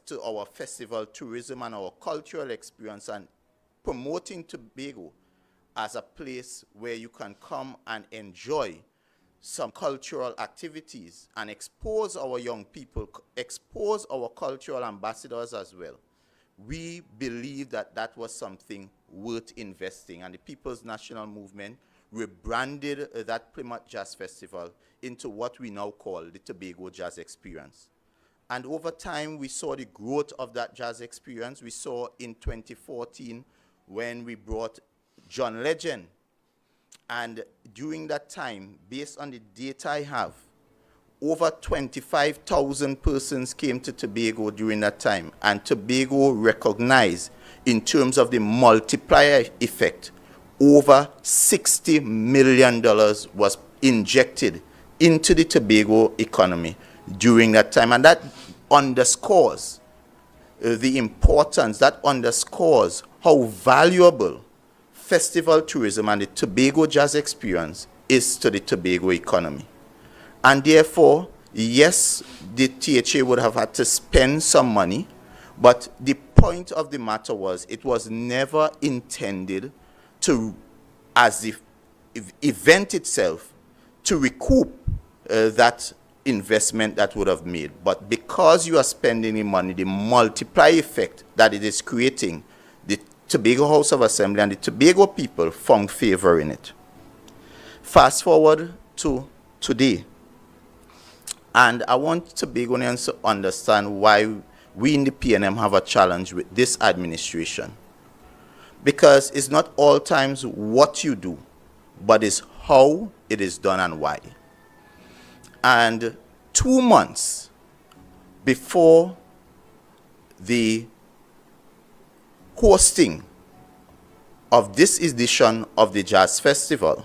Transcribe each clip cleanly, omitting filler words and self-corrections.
to our festival tourism and our cultural experience and promoting Tobago as a place where you can come and enjoy some cultural activities and expose our young people, expose our cultural ambassadors as well. We believe that that was something worth investing, and the People's National Movement rebranded that Plymouth Jazz Festival into what we now call the Tobago Jazz Experience. And over time, we saw the growth of that jazz experience. We saw in 2014 when we brought John Legend. And during that time, based on the data I have, over 25,000 persons came to Tobago during that time. And Tobago recognized, in terms of the multiplier effect, over $60 million was injected into the Tobago economy during that time. And that underscores the importance, that underscores how valuable festival tourism and the Tobago Jazz Experience is to the Tobago economy. And therefore, yes, the THA would have had to spend some money, but the point of the matter was it was never intended to, as the event itself, to recoup that investment that would have made. But because you are spending the money, the multiplier effect that it is creating, the Tobago House of Assembly and the Tobago people found favor in it. Fast forward to today, and I want Tobagonians to understand why we in the PNM have a challenge with this administration. Because it's not all times what you do, but it's how it is done and why. And 2 months before the hosting of this edition of the Jazz Festival,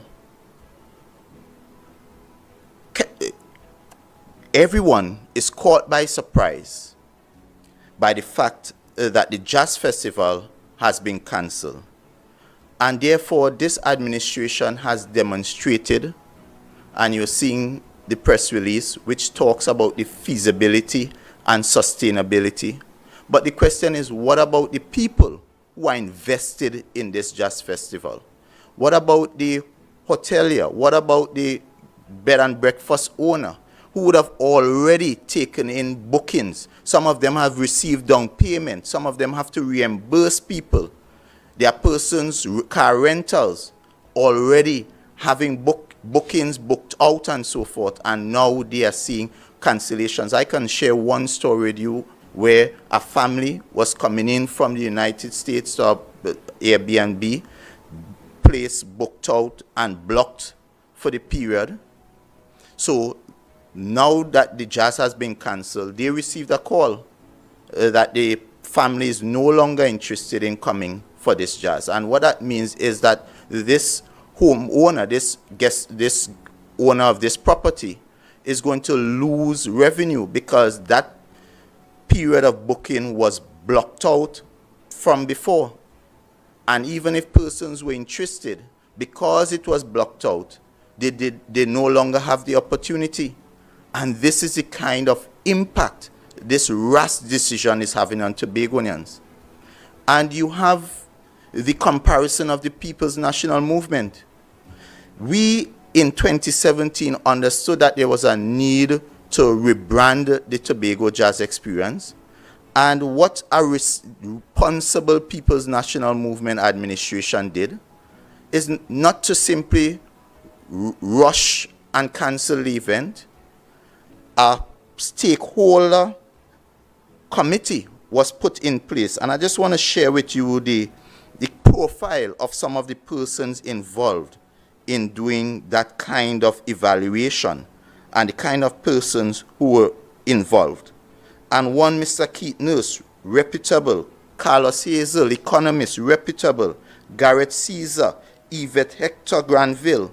everyone is caught by surprise by the fact that the Jazz Festival has been cancelled. And therefore, this administration has demonstrated, and you're seeing the press release, which talks about the feasibility and sustainability. But the question is, what about the people who are invested in this Jazz Festival? What about the hotelier? What about the bed and breakfast owner who would have already taken in bookings? Some of them have received down payment. Some of them have to reimburse people. There are persons, car rentals, already having bookings booked out and so forth, and now they are seeing cancellations. I can share one story with you where a family was coming in from the United States to Airbnb, place booked out and blocked for the period. So now that the jazz has been cancelled, they received a call that the family is no longer interested in coming for this jazz. And what that means is that this homeowner, this owner of this property, is going to lose revenue because that period of booking was blocked out from before. And even if persons were interested, because it was blocked out, they no longer have the opportunity. And this is the kind of impact this rash decision is having on Tobagonians. And you have the comparison of the People's National Movement. We, in 2017, understood that there was a need to rebrand the Tobago Jazz Experience. And what a responsible People's National Movement administration did is not to simply rush and cancel the event. A stakeholder committee was put in place. And I just want to share with you the profile of some of the persons involved in doing that kind of evaluation and the kind of persons who were involved. And one, Mr. Keith Nurse, reputable. Carlos Hazel, economist, reputable. Garrett Caesar, Yvette Hector Granville,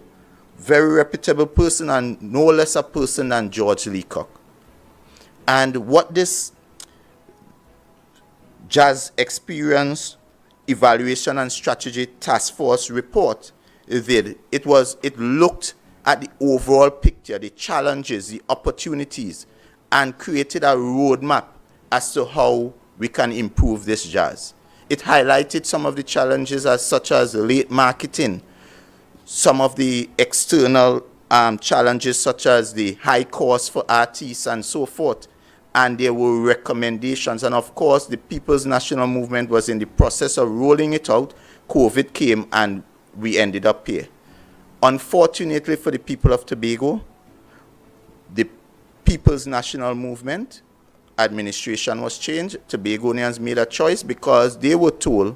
very reputable person, and no less a person than George Leacock. And what this Jazz Experience Evaluation and Strategy Task Force report did, it looked at the overall picture, the challenges, the opportunities, and created a roadmap as to how we can improve this jazz. It highlighted some of the challenges such as late marketing, some of the external challenges such as the high cost for artists and so forth. And there were recommendations. And of course, the People's National Movement was in the process of rolling it out. COVID came and we ended up here. Unfortunately for the people of Tobago, the People's National Movement administration was changed. Tobagonians made a choice because they were told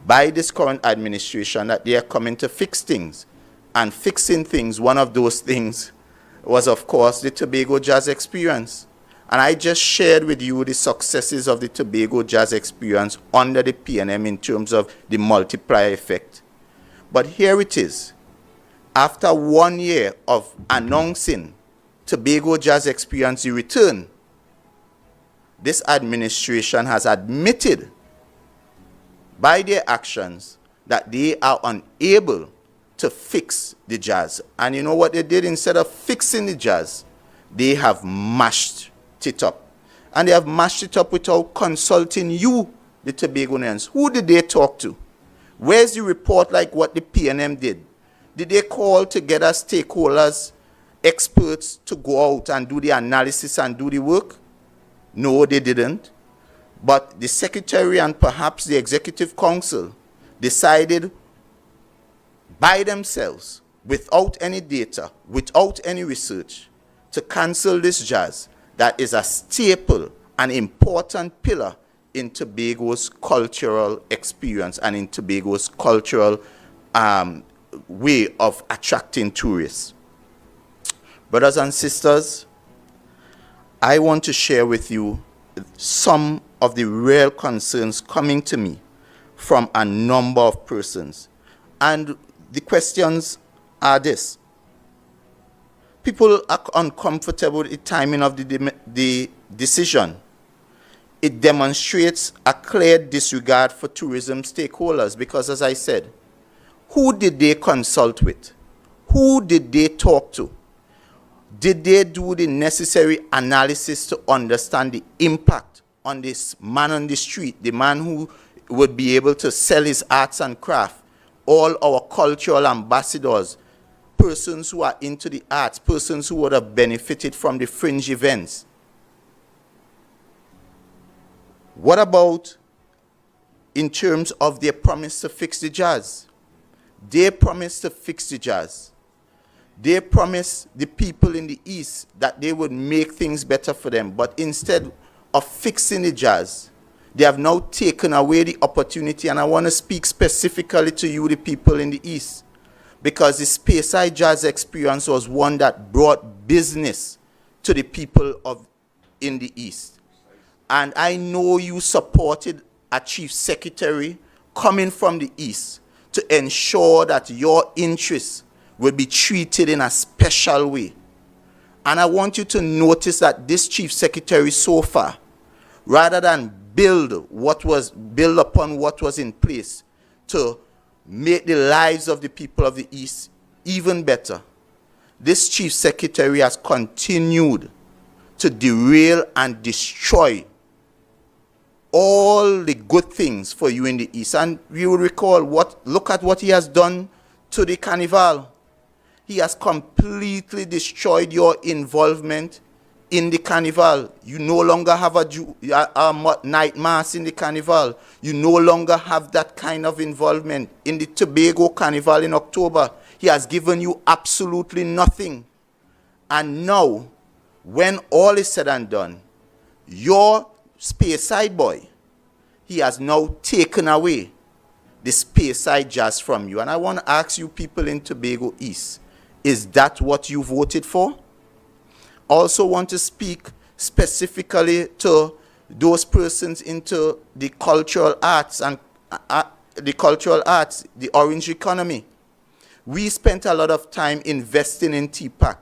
by this current administration that they are coming to fix things. And fixing things, one of those things was, of course, the Tobago Jazz Experience. And I just shared with you the successes of the Tobago Jazz Experience under the PNM in terms of the multiplier effect. But here it is. After 1 year of announcing Tobago Jazz Experience return, this administration has admitted by their actions that they are unable to fix the jazz. And you know what they did? Instead of fixing the jazz, they have mashed it up. And they have mashed it up without consulting you, the Tobagonians. Who did they talk to? Where's the report like what the PNM did? Did they call together stakeholders, experts to go out and do the analysis and do the work? No, they didn't. But the Secretary and perhaps the Executive Council decided by themselves, without any data, without any research, to cancel this jazz that is a staple, an important pillar in Tobago's cultural experience and in Tobago's cultural way of attracting tourists. Brothers and sisters, I want to share with you some of the real concerns coming to me from a number of persons. And the questions are this. People are uncomfortable with the timing of the decision. It demonstrates a clear disregard for tourism stakeholders because, as I said, who did they consult with? Who did they talk to? Did they do the necessary analysis to understand the impact on this man on the street, the man who would be able to sell his arts and craft, all our cultural ambassadors, persons who are into the arts, persons who would have benefited from the fringe events? What about in terms of their promise to fix the jazz? They promised to fix the jazz. They promised the people in the East that they would make things better for them. But instead of fixing the jazz, they have now taken away the opportunity. And I want to speak specifically to you, the people in the East, because the Speyside Jazz Experience was one that brought business to the people in the East. And I know you supported a chief secretary coming from the East to ensure that your interests will be treated in a special way. And I want you to notice that this chief secretary so far, rather than build upon what was in place to make the lives of the people of the East even better, this chief secretary has continued to derail and destroy all the good things for you in the East. And you will recall, look at what he has done to the carnival. He has completely destroyed your involvement in the carnival. You no longer have a night mass in the carnival. You no longer have that kind of involvement in the Tobago carnival in October. He has given you absolutely nothing. And now, when all is said and done, your Speyside boy, he has now taken away the Speyside jazz from you. And I want to ask you people in Tobago East, is that what you voted for? Also want to speak specifically to those persons into the cultural arts and the orange economy. We spent a lot of time investing in TPAC,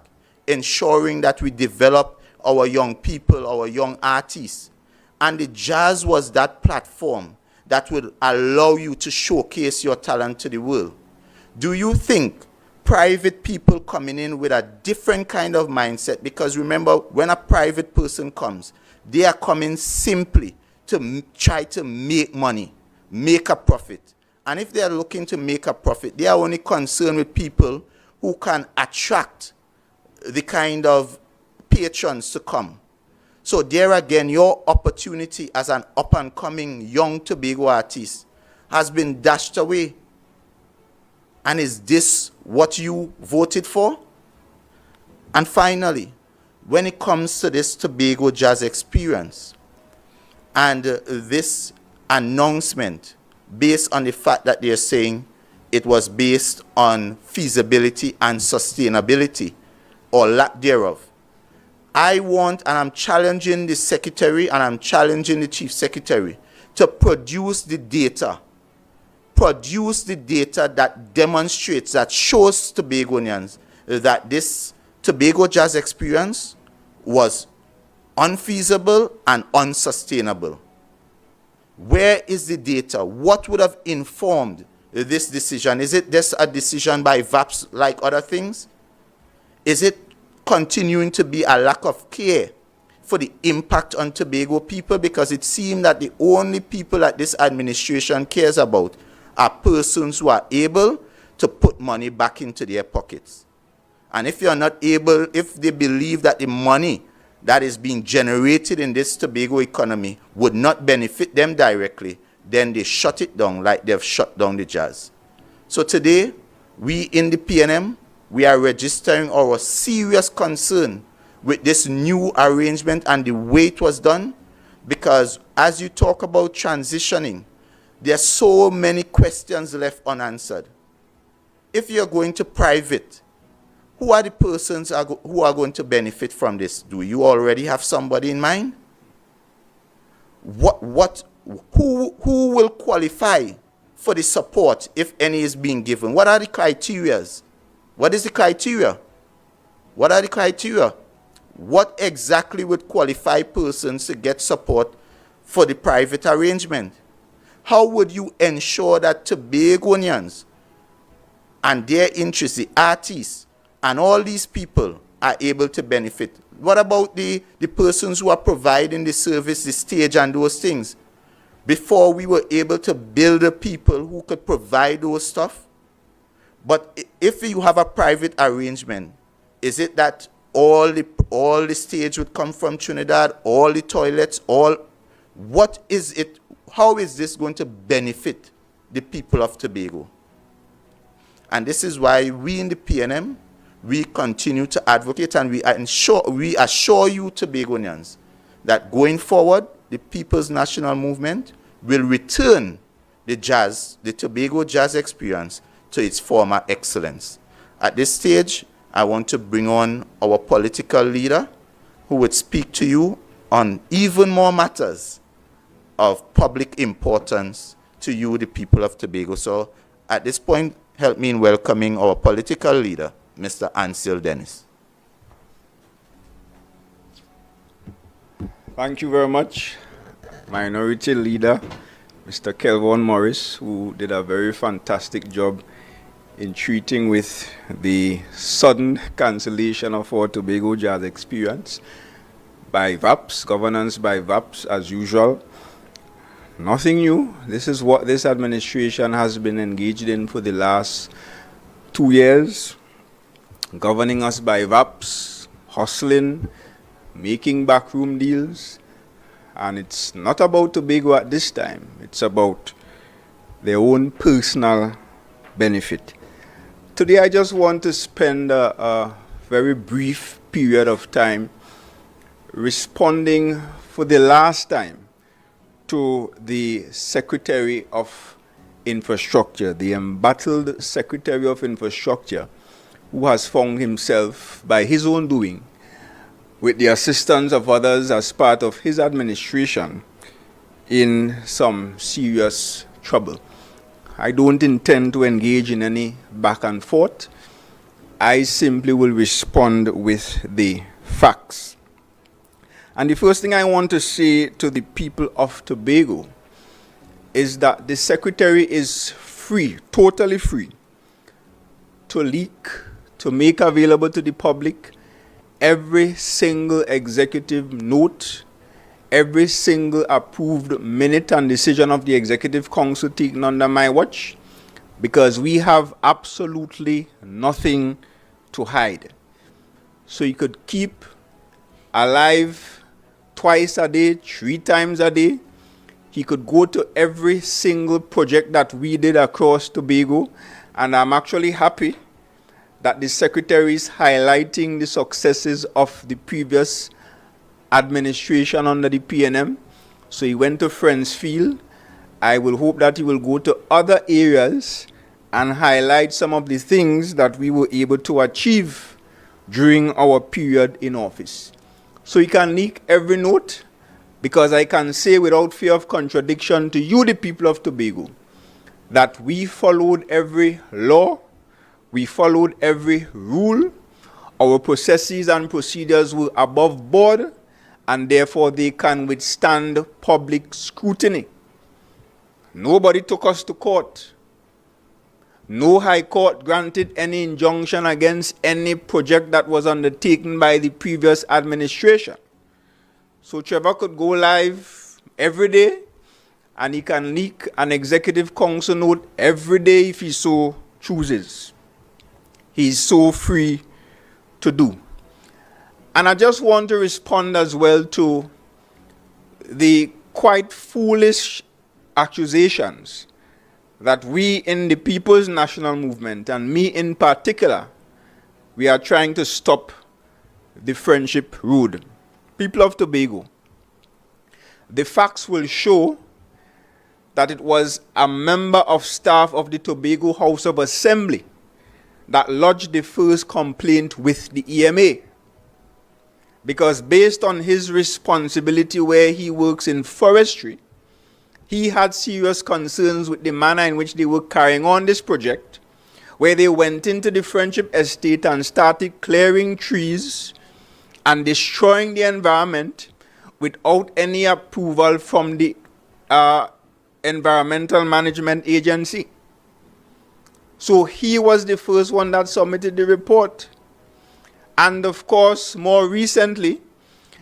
ensuring that we develop our young people, our young artists. And the jazz was that platform that would allow you to showcase your talent to the world. Do you think private people coming in with a different kind of mindset? Because remember, when a private person comes, they are coming simply to try to make money, make a profit. And if they are looking to make a profit, they are only concerned with people who can attract the kind of patrons to come. So there again, your opportunity as an up-and-coming young Tobago artist has been dashed away. And is this what you voted for? And finally, when it comes to this Tobago Jazz Experience and this announcement based on the fact that they're saying it was based on feasibility and sustainability or lack thereof, I want, and I'm challenging the secretary and I'm challenging the chief secretary to produce the data. Produce the data that demonstrates, that shows Tobagonians that this Tobago Jazz Experience was unfeasible and unsustainable. Where is the data? What would have informed this decision? Is it just a decision by VAPs like other things? Is it continuing to be a lack of care for the impact on Tobago people? Because it seems that the only people that this administration cares about are persons who are able to put money back into their pockets. And if you're not able, if they believe that the money that is being generated in this Tobago economy would not benefit them directly, then they shut it down like they've shut down the jazz. So today, we in the PNM, we are registering our serious concern with this new arrangement and the way it was done, because as you talk about transitioning, there are so many questions left unanswered. If you're going to private, who are the persons who are going to benefit from this? Do you already have somebody in mind? Who will qualify for the support, if any is being given? What are the criteria? What is the criteria? What are the criteria? What exactly would qualify persons to get support for the private arrangement? How would you ensure that Tobagonians and their interests, the artists, and all these people are able to benefit? What about the persons who are providing the service, the stage, and those things? Before we were able to build the people who could provide those stuff. But if you have a private arrangement, is it that all the stage would come from Trinidad, all the toilets, what is it? How is this going to benefit the people of Tobago? And this is why we in the PNM, we continue to advocate, and we assure you Tobagonians that going forward, the People's National Movement will return the Tobago Jazz Experience to its former excellence. At this stage, I want to bring on our political leader who would speak to you on even more matters of public importance to you, the people of Tobago. So at this point, help me in welcoming our political leader, Mr. Ansel Dennis. Thank you very much, Minority Leader, Mr. Kelvin Morris, who did a very fantastic job in treating with the sudden cancellation of our Tobago Jazz Experience by VAPs, governance by VAPs as usual. Nothing new. This is what this administration has been engaged in for the last 2 years, governing us by VAPs, hustling, making backroom deals. And it's not about Tobago at this time. It's about their own personal benefit. Today I just want to spend a very brief period of time responding for the last time to the Secretary of Infrastructure, the embattled Secretary of Infrastructure, who has found himself, by his own doing, with the assistance of others as part of his administration, in some serious trouble. I don't intend to engage in any back and forth. I simply will respond with the facts. And the first thing I want to say to the people of Tobago is that the Secretary is free, totally free, to leak, to make available to the public every single executive note, every single approved minute and decision of the Executive Council taken under my watch, because we have absolutely nothing to hide. So you could keep alive twice a day, 3 times a day. He could go to every single project that we did across Tobago, and I'm actually happy that the Secretary is highlighting the successes of the previous administration under the PNM. So he went to Friendsfield. I will hope that he will go to other areas and highlight some of the things that we were able to achieve during our period in office. So he can leak every note, because I can say without fear of contradiction to you, the people of Tobago, that we followed every law, we followed every rule, our processes and procedures were above board, and therefore they can withstand public scrutiny. Nobody took us to court. No High Court granted any injunction against any project that was undertaken by the previous administration. So Trevor could go live every day, and he can leak an Executive Council note every day if he so chooses. He's so free to do. And I just want to respond as well to the quite foolish accusations that we in the People's National Movement, and me in particular, we are trying to stop the Friendship Road. People of Tobago, the facts will show that it was a member of staff of the Tobago House of Assembly that lodged the first complaint with the EMA. Because based on his responsibility where he works in forestry, he had serious concerns with the manner in which they were carrying on this project, where they went into the Friendship Estate and started clearing trees and destroying the environment without any approval from the Environmental Management Agency. So he was the first one that submitted the report. And of course, more recently,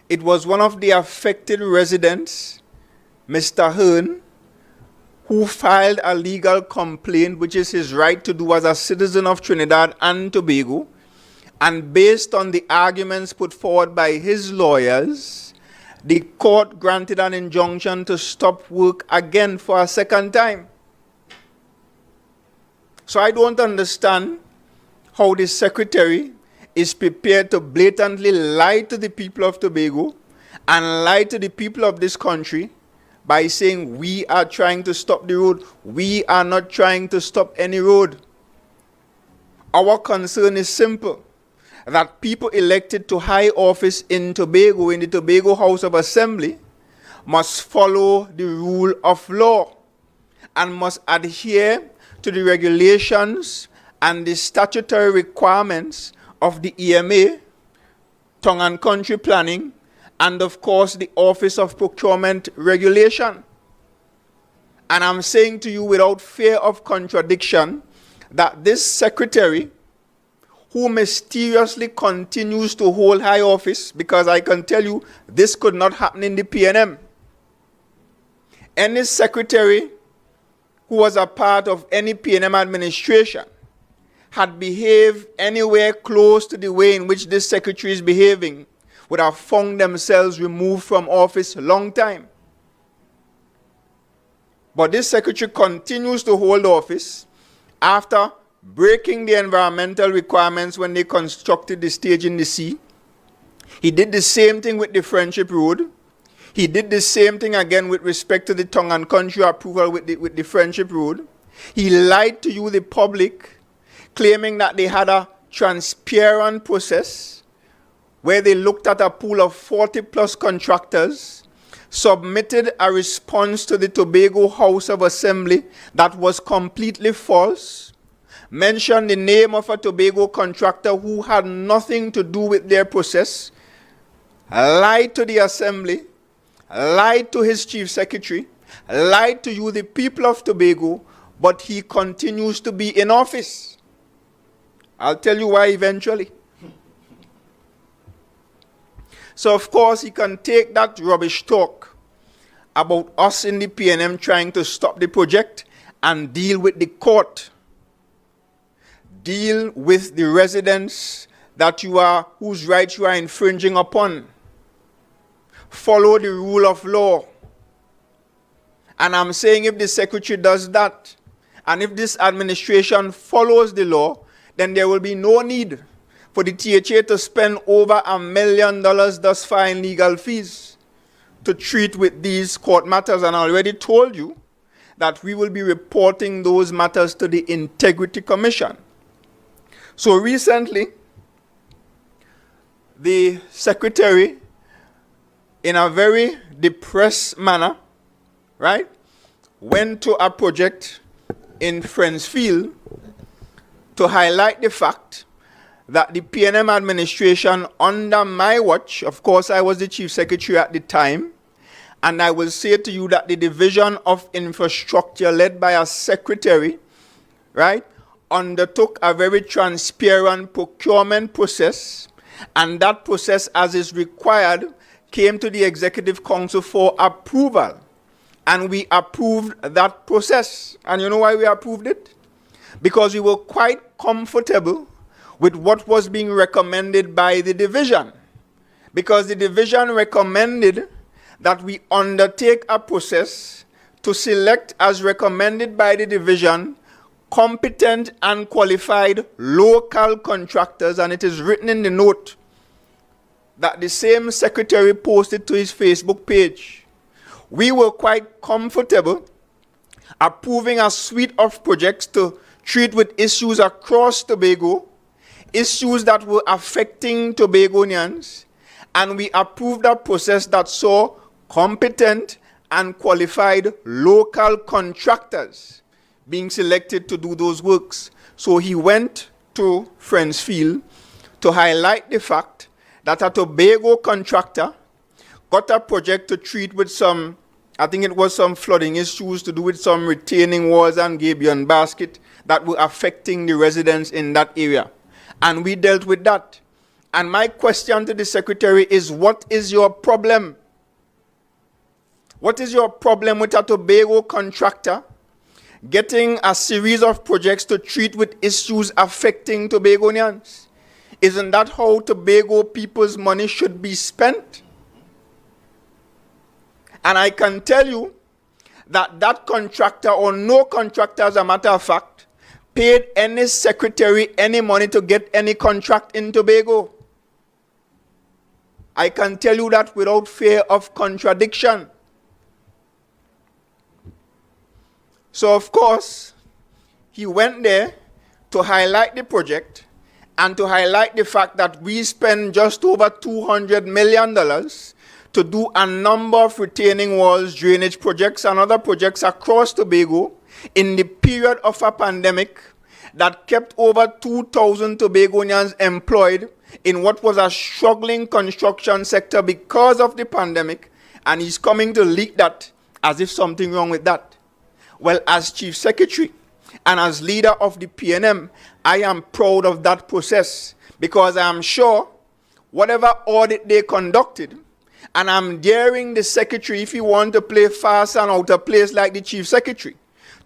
it was one of the affected residents, Mr. Hearn, who filed a legal complaint, which is his right to do as a citizen of Trinidad and Tobago. And based on the arguments put forward by his lawyers, the court granted an injunction to stop work again for a second time. So I don't understand how the Secretary is prepared to blatantly lie to the people of Tobago and lie to the people of this country by saying we are trying to stop the road. We are not trying to stop any road. Our concern is simple, that people elected to high office in Tobago, in the Tobago House of Assembly, must follow the rule of law and must adhere to the regulations and the statutory requirements of the EMA, Tongue and Country Planning, and of course the Office of Procurement Regulation. And I'm saying to you without fear of contradiction that this Secretary, who mysteriously continues to hold high office, because I can tell you this could not happen in the PNM. Any Secretary who was a part of any PNM administration had behaved anywhere close to the way in which this Secretary is behaving would have found themselves removed from office a long time. But this Secretary continues to hold office after breaking the environmental requirements when they constructed the stage in the sea. He did the same thing with the Friendship Road. He did the same thing again with respect to the Tongue and Country approval with the Friendship Road. He lied to you, the public, claiming that they had a transparent process where they looked at a pool of 40+ contractors, submitted a response to the Tobago House of Assembly that was completely false, mentioned the name of a Tobago contractor who had nothing to do with their process, lied to the Assembly, lied to his Chief Secretary, lied to you, the people of Tobago, but he continues to be in office. I'll tell you why eventually. So of course he can take that rubbish talk about us in the PNM trying to stop the project and deal with the court. Deal with the residents whose rights you are infringing upon. Follow the rule of law. And I'm saying if the secretary does that, and if this administration follows the law, then there will be no need for the THA to spend over $1 million thus far in legal fees to treat with these court matters. And I already told you that we will be reporting those matters to the Integrity Commission. So recently, the secretary, in a very depressed manner, right, went to a project in Friendsfield to highlight the fact that the PNM administration under my watch, of course I was the chief secretary at the time, and I will say to you that the Division of Infrastructure led by a secretary, right, undertook a very transparent procurement process, and that process, as is required, came to the Executive Council for approval. And we approved that process. And you know why we approved it? Because we were quite comfortable with what was being recommended by the division. Because the division recommended that we undertake a process to select, as recommended by the division, competent and qualified local contractors. And it is written in the note that the same secretary posted to his Facebook page. We were quite comfortable approving a suite of projects to treat with issues across Tobago, issues that were affecting Tobagonians, and we approved a process that saw competent and qualified local contractors being selected to do those works. So he went to Friendsfield to highlight the fact that a Tobago contractor got a project to treat with some, I think it was some flooding issues to do with some retaining walls and gabion basket that were affecting the residents in that area. And we dealt with that. And my question to the secretary is, what is your problem? What is your problem with a Tobago contractor getting a series of projects to treat with issues affecting Tobagonians? Isn't that how Tobago people's money should be spent? And I can tell you that that contractor, or no contractor as a matter of fact, paid any secretary any money to get any contract in Tobago. I can tell you that without fear of contradiction. So of course, he went there to highlight the project and to highlight the fact that we spent just over $200 million to do a number of retaining walls, drainage projects, and other projects across Tobago in the period of a pandemic that kept over 2,000 Tobagonians employed in what was a struggling construction sector because of the pandemic, and he's coming to leak that as if something wrong with that. Well, as Chief Secretary and as leader of the PNM, I am proud of that process, because I am sure whatever audit they conducted, and I'm daring the Secretary, if you want to play fast and out of place like the Chief Secretary,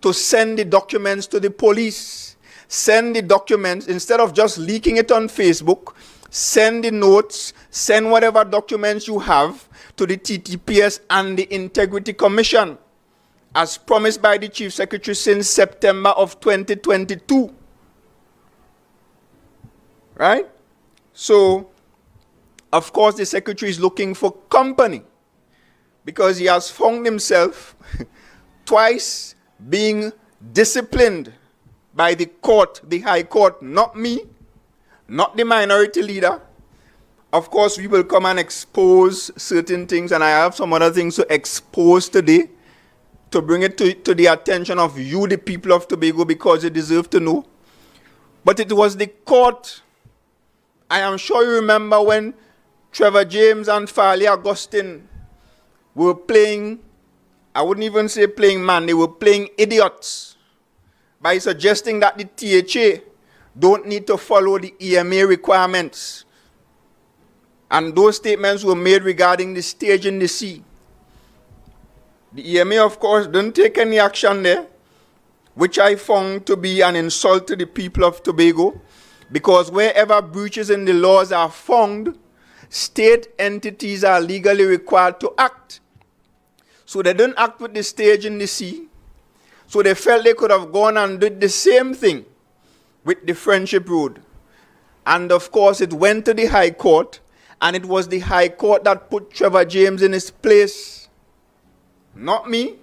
to send the documents to the police. Send the documents, instead of just leaking it on Facebook, send the notes, send whatever documents you have to the TTPS and the Integrity Commission, as promised by the Chief Secretary since September of 2022. Right? So, of course, the Secretary is looking for company, because he has found himself twice being disciplined by the court, the High Court, not me, not the minority leader. Of course, we will come and expose certain things, and I have some other things to expose today to bring it to the attention of you, the people of Tobago, because you deserve to know. But it was the court. I am sure you remember when Trevor James and Farley Augustine were playing, I wouldn't even say playing man, they were playing idiots by suggesting that the THA don't need to follow the EMA requirements. And those statements were made regarding the stage in the sea. The EMA, of course, didn't take any action there, which I found to be an insult to the people of Tobago, because wherever breaches in the laws are found, state entities are legally required to act. So they didn't act with the stage in the sea. So they felt they could have gone and did the same thing with the Friendship Road. And of course, it went to the High Court, and it was the High Court that put Trevor James in his place. Not me,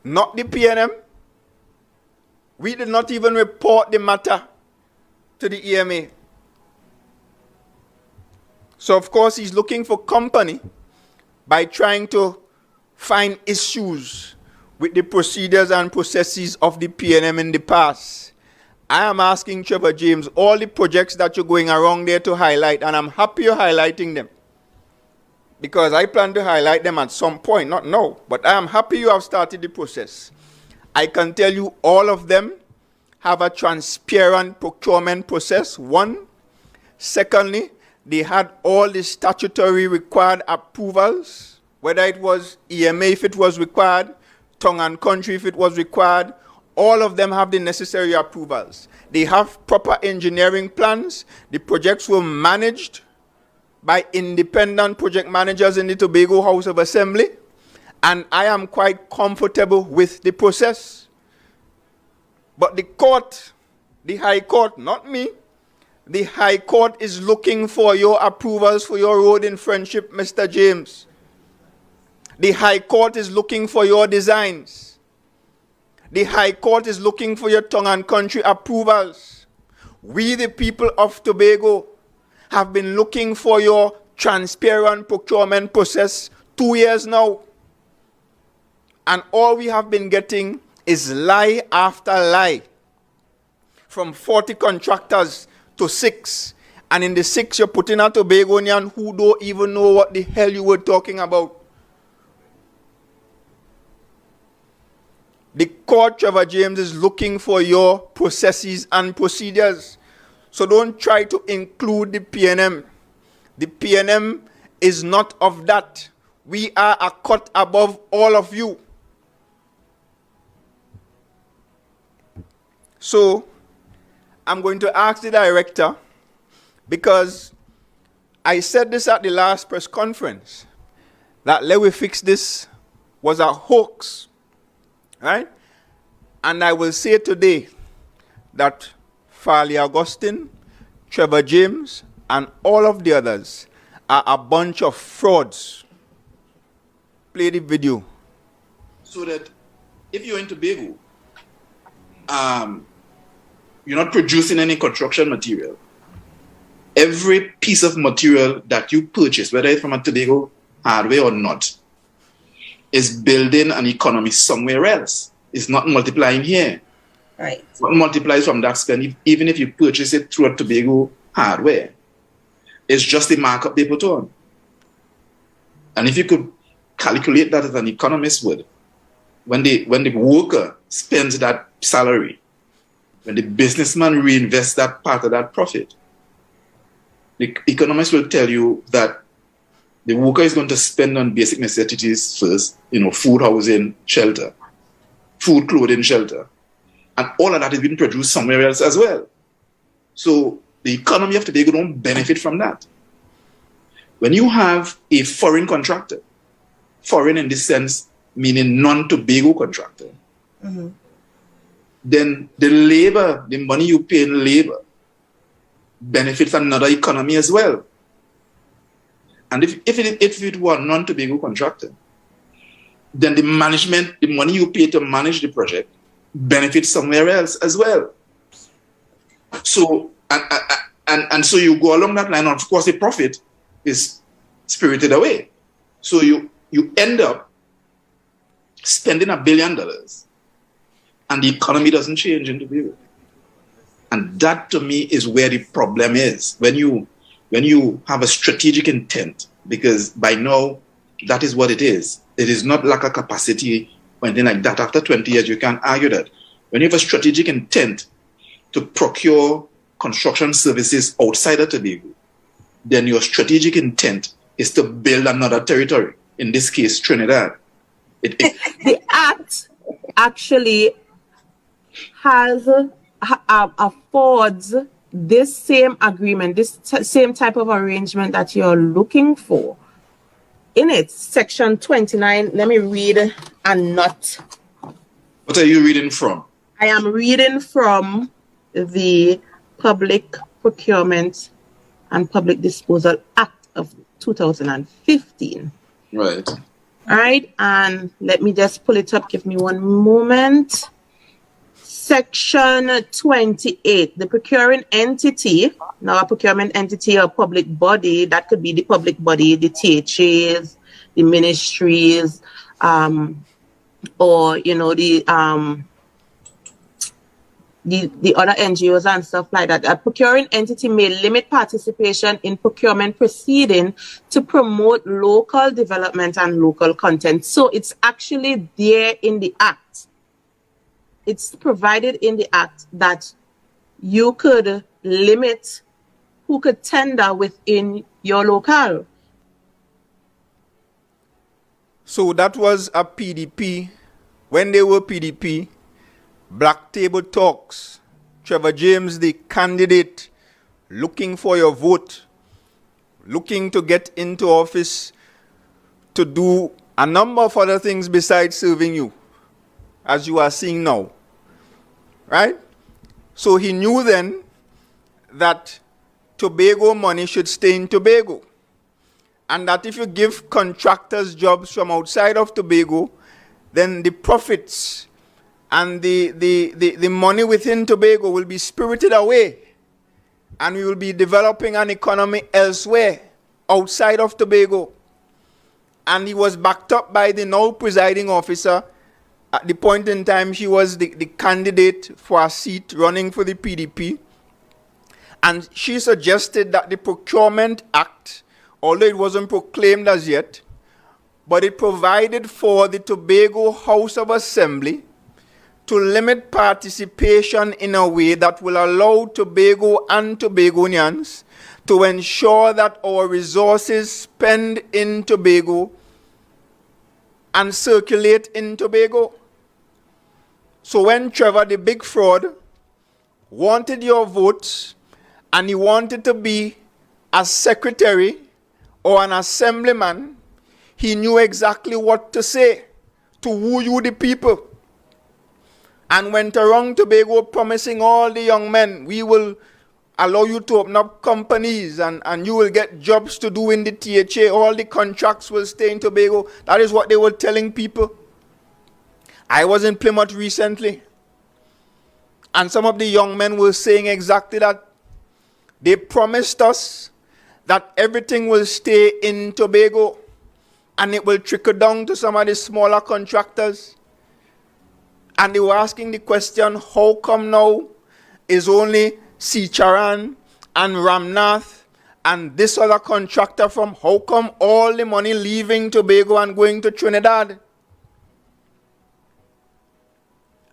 not the PNM. We did not even report the matter to the EMA. So of course, he's looking for company by trying to find issues with the procedures and processes of the PNM in the past. I am asking Trevor James all the projects that you're going around there to highlight, and I'm happy you're highlighting them, because I plan to highlight them at some point, not now, but I am happy you have started the process. I can tell you all of them have a transparent procurement process, one. Secondly, they had all the statutory required approvals, whether it was EMA if it was required, tongue and country if it was required. All of them have the necessary approvals. They have proper engineering plans. The projects were managed by independent project managers in the Tobago House of Assembly, and I am quite comfortable with the process. But the court, the High Court, not me, the High Court is looking for your approvals for your road in Friendship, Mr. James. The High Court is looking for your designs. The High Court is looking for your tongue and country approvals. We, the people of Tobago, have been looking for your transparent procurement process 2 years now. And all we have been getting is lie after lie. From 40 contractors to 6. And in the 6, you're putting a Tobagonian who don't even know what the hell you were talking about. The court, Trevor James, is looking for your processes and procedures. So don't try to include the PNM. The PNM is not of that. We are a cut above all of you. So I'm going to ask the director, because I said this at the last press conference, that let we fix this was a hoax. Right? And I will say today that Farley Augustine, Trevor James, and all of the others are a bunch of frauds. Play the video. So that if you're in Tobago, you're not producing any construction material. Every piece of material that you purchase, whether it's from a Tobago hardware or not, is building an economy somewhere else. It's not multiplying here. Right. It's not multiplies from that spend, even if you purchase it through a Tobago hardware. It's just the markup they put on. And if you could calculate that as an economist would, when the worker spends that salary, when the businessman reinvests that part of that profit, the economist will tell you that the worker is going to spend on basic necessities first, food, housing, shelter, food, clothing, shelter. And all of that is being produced somewhere else as well. So the economy of Tobago don't benefit from that. When you have a foreign contractor, foreign in this sense, meaning non-Tobago contractor, then the labor, the money you pay in labor, benefits another economy as well. And if it were a non-Tobago contractor, then the management, the money you pay to manage the project, benefits somewhere else as well. So, and so you go along that line, and of course the profit is spirited away. So you end up spending $1 billion, and the economy doesn't change in Tobago. And that to me is where the problem is. When you have a strategic intent, because by now that is what it is. It is not lack of capacity or anything like that. After 20 years, you can't argue that. When you have a strategic intent to procure construction services outside of Tobago, then your strategic intent is to build another territory, in this case, Trinidad. The Act actually affords this same agreement, this same type of arrangement that you're looking for. In it, Section 29, let me read and not. What are you reading from? I am reading from the Public Procurement and Public Disposal Act of 2015. Right. All right, and let me just pull it up. Give me one moment. Section 28, the procuring entity. Now, a procurement entity or public body, that could be the public body, the THAs, the ministries, or, you know, the other NGOs and stuff like that. A procuring entity may limit participation in procurement proceeding to promote local development and local content. So it's actually there in the Act. It's provided in the Act that you could limit who could tender within your locale. So that was a PDP. When they were PDP, Black Table Talks, Trevor James, the candidate, looking for your vote, looking to get into office to do a number of other things besides serving you, as you are seeing now, right? So he knew then that Tobago money should stay in Tobago, and that if you give contractors jobs from outside of Tobago, then the profits and the money within Tobago will be spirited away, and we will be developing an economy elsewhere outside of Tobago. And he was backed up by the now presiding officer. At the point in time, she was the candidate for a seat running for the PDP. And she suggested that the Procurement Act, although it wasn't proclaimed as yet, but it provided for the Tobago House of Assembly to limit participation in a way that will allow Tobago and Tobagonians to ensure that our resources spend in Tobago and circulate in Tobago. So when Trevor, the big fraud, wanted your votes and he wanted to be a secretary or an assemblyman, he knew exactly what to say to woo you the people. And went around Tobago promising all the young men, we will allow you to open up companies and you will get jobs to do in the THA. All the contracts will stay in Tobago. That is what they were telling people. I was in Plymouth recently, and some of the young men were saying exactly that. They promised us that everything will stay in Tobago and it will trickle down to some of the smaller contractors. And they were asking the question, how come now is only Sicharan and Ramnath and this other contractor from, how come all the money leaving Tobago and going to Trinidad?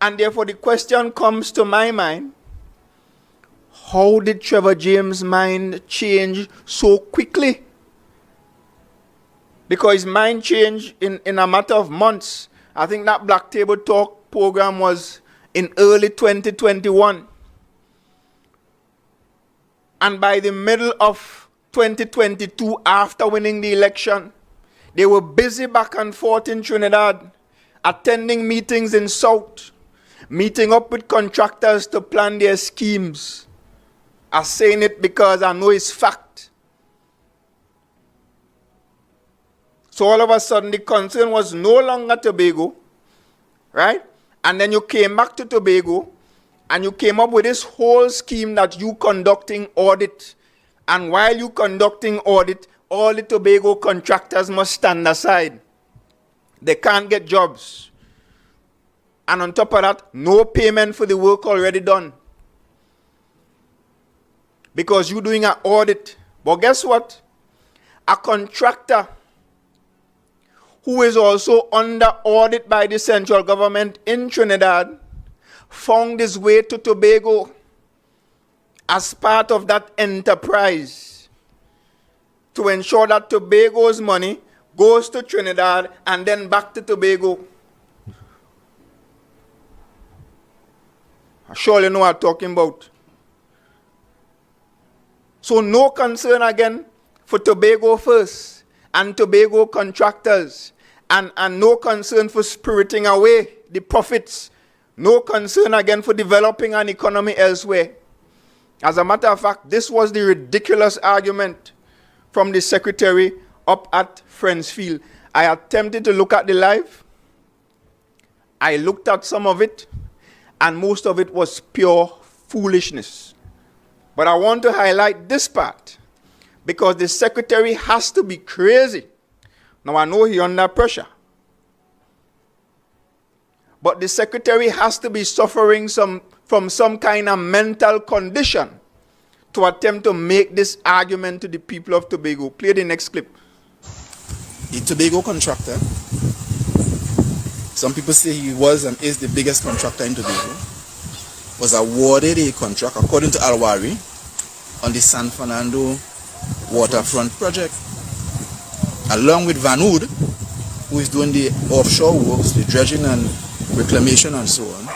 And therefore the question comes to my mind, how did Trevor James' mind change so quickly? Because his mind changed in a matter of months. I think that Black Table Talk program was in early 2021. And by the middle of 2022, after winning the election, they were busy back and forth in Trinidad, attending meetings in South, meeting up with contractors to plan their schemes. I'm saying it because I know it's fact. So all of a sudden, the concern was no longer Tobago, right? And then you came back to Tobago, and you came up with this whole scheme that you conducting audit. And while you conducting audit, all the Tobago contractors must stand aside. They can't get jobs. And on top of that, no payment for the work already done. Because you're doing an audit. But guess what? A contractor who is also under audit by the central government in Trinidad found his way to Tobago as part of that enterprise. to ensure that Tobago's money goes to Trinidad and then back to Tobago. I surely know what I'm talking about. So no concern again for Tobago first and Tobago contractors, and no concern for spiriting away the profits. No concern again for developing an economy elsewhere. As a matter of fact, this was the ridiculous argument from the secretary up at Friendsfield. I attempted to look at the live. I looked at some of it, and most of it was pure foolishness. But I want to highlight this part, because the secretary has to be crazy. Now, I know he's under pressure. But the secretary has to be suffering from some kind of mental condition to attempt to make this argument to the people of Tobago. Play the next clip. The Tobago contractor, some people say he was and is the biggest contractor in Tobago, was awarded a contract, according to Alwari, on the San Fernando waterfront project, along with Van Hood, who is doing the offshore works, the dredging and reclamation and so on.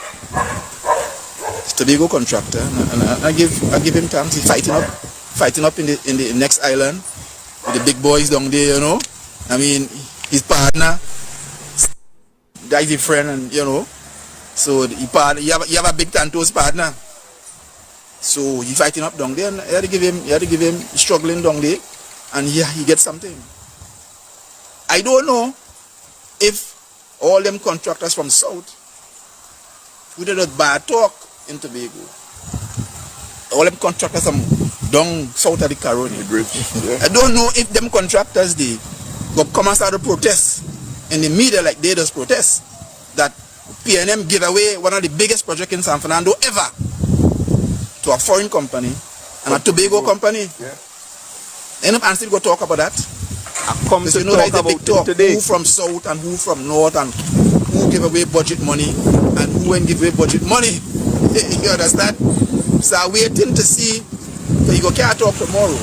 It's Tobago contractor, and I give him thanks. He's fighting up in the next island with the big boys down there, you know. I mean, his partner, that is a friend, and you know, so you have a big Tantos partner. So he's fighting up down there, and you had to give him struggling down there, and he gets something. I don't know if all them contractors from South who did a bad talk in Tobago. All them contractors from down south of the Caroni. I don't know if them contractors they go come and start to protest in the media like they just protest that PNM give away one of the biggest projects in San Fernando ever to a foreign company and a Tobago company. Yeah. End up and still go talk about that. I come to you know, talk the about big talk, today. Who from south and who from north and who give away budget money and who ain't give away budget money. You understand? So I'm waiting to see. So you go can't talk tomorrow.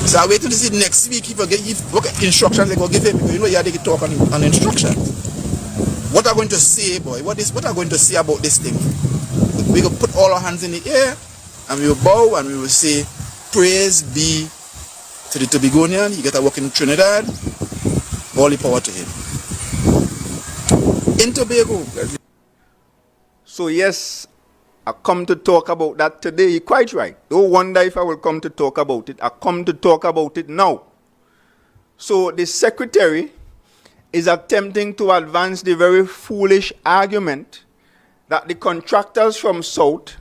So I'm waiting to see next week if instructions they go give him. You know, you have to talk on instructions. What are going to say, boy? What are going to say about this thing? We will put all our hands in the air and we will bow and we will say, praise be to the Tobagonian. He get to work in Trinidad. All the power to him. In Tobago. So yes, I come to talk about that today. You're quite right. Don't wonder if I will come to talk about it. I come to talk about it now. So the secretary is attempting to advance the very foolish argument that the contractors from South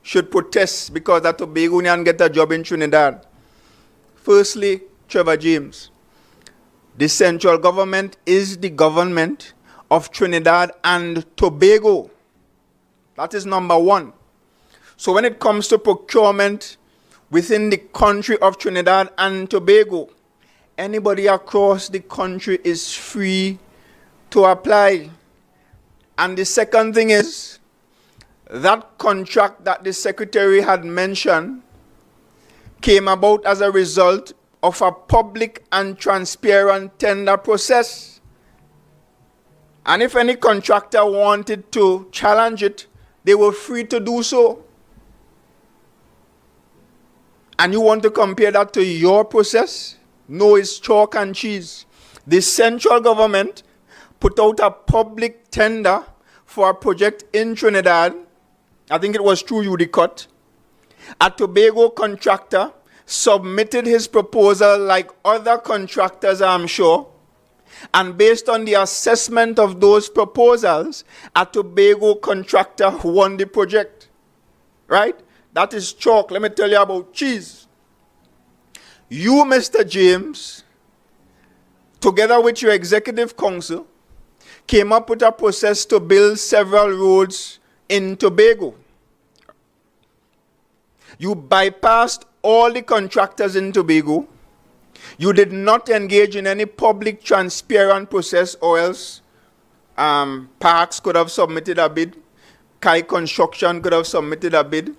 should protest because the Tobagonian get a job in Trinidad. Firstly, Trevor James, the central government is the government of Trinidad and Tobago. That is number one. So when it comes to procurement within the country of Trinidad and Tobago, anybody across the country is free to apply. And the second thing is, that contract that the secretary had mentioned came about as a result of a public and transparent tender process. And if any contractor wanted to challenge it, they were free to do so. And you want to compare that to your process? No, it's chalk and cheese. The central government put out a public tender for a project in Trinidad. I think it was through UDCOT. A Tobago contractor submitted his proposal like other contractors, I'm sure. And based on the assessment of those proposals, a Tobago contractor won the project. Right? That is chalk. Let me tell you about cheese. You, Mr. James, together with your executive council, came up with a process to build several roads in Tobago. You bypassed all the contractors in Tobago. You did not engage in any public transparent process, or else Parks could have submitted a bid. Kai Construction could have submitted a bid.